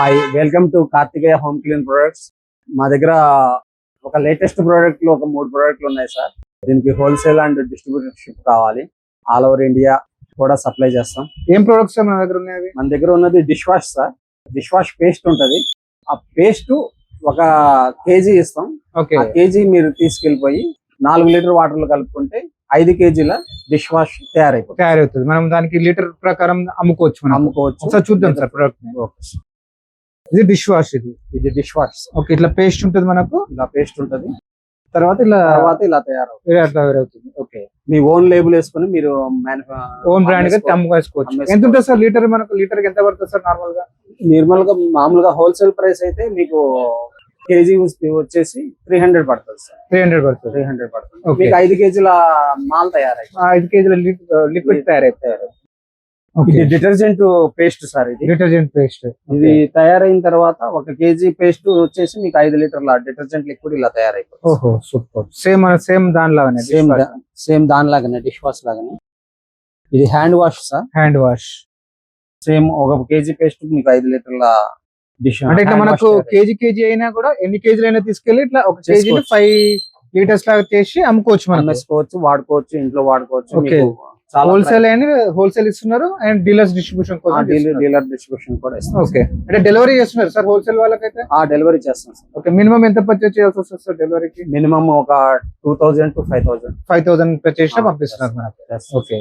Hi, welcome to Karthikeya home clean products. మా దగ్గర ఒక లేటెస్ట్ ప్రోడక్ట్లు ఒక 3 ప్రోడక్ట్లు ఉన్నాయి సార్. దీనికి హోల్సేల్ అండ్ డిస్ట్రిబ్యూటర్షిప్ కావాలి. ఆల్ ఓవర్ ఇండియా కూడా సప్లై చేస్తాం. ఏం ప్రొడక్ట్స్ మన దగ్గర ఉన్నాయి? మన దగ్గర ఉన్నది dish wash sir. Dish wash paste ఉంటది. ఆ పేస్ట్ ఒక కేజీ ఇస్తాం. ఓకే, ఆ కేజీ మీరు తీసుకెళ్లిపోయి 4 లీటర్ వాటర్ లో కలుపుకుంటే 5 కేజీల డిష్ వాష్ తయారవుతుంది. మనం దానికి లీటర్ ప్రకారం అమ్ముకోవచ్చు. ఒకసారి చూద్దాం సార్ ప్రొడక్ట్. ఇది డిష్ వాష్. ఇది డిష్ వాష్. ఓకే, ఇట్లా పేస్ట్ ఉంటుంది, మనకు ఇలా పేస్ట్ ఉంటది. తర్వాత ఇలా తయారవుతుంది. ఓకే, మీ ఓన్ లేబుల్ వేసుకుని మీరు ఓన్ బ్రాండ్ గా అమ్ముకోవచ్చు. ఎంత ఉంటుంది సార్ లీటర్? మనకు లీటర్ ఎంత పడుతుంది సార్ నార్మల్ గా? మామూలుగా హోల్సేల్ ప్రైస్ అయితే మీకు కేజీ వచ్చేసి 300 పడుతుంది సార్. 300 పడుతుంది. మీకు 5 కేజీల మాల్ తయారైంది. 5 కేజీల లిక్విడ్ తయారైతే ఇది డిటర్జెంట్ పేస్ట్ సార్. ఇది డిటర్జెంట్ పేస్ట్. ఇది తయారైన తర్వాత 1 కేజీ పేస్ట్ వచ్చేసి మీకు 5 లీటర్ల డిటర్జెంట్ లిక్విడ్ ఇలా తయారైపోతుంది. ఓహో, సూపర్. సేమ్ దానిలాగానే, సేమ్ దానిలాగానే డిష్ వాష్ లాగానే. ఇది hand wash sir. Hand wash same 1 KG paste మీకు 5 లీటర్ల డిష్. అంటే ఇట్లా మనకు కేజీ అయినా కూడా ఎన్ని కేజీలు అయినా తీసుకెళ్లి ఇట్లా 1 కేజీ 5 లీటర్స్ లాగా చేసి అమ్ముకోవచ్చు. మనం వేసుకోవచ్చు, వాడుకోవచ్చు, ఇంట్లో వాడుకోవచ్చు. ఓకే, హోల్సేల్ అండ్ హోల్సేల్ ఇస్తున్నారు and dealers distribution dealer distribution కూడా ఇస్తారు. ఓకే, అంటే డెలివరీ చేస్తున్నారు సార్ హోల్సేల్ వాళ్ళకైతే? డెలివరీ చేస్తాం సార్. ఓకే, మినిమం ఎంత పర్చేస్ చేయాల్సి వస్తుంది సార్ డెలివరీకి? మినిమం ఒక 2000 to 5000 పర్చేస్ చేసినా పంపిస్తున్నారు మనకి. ఓకే.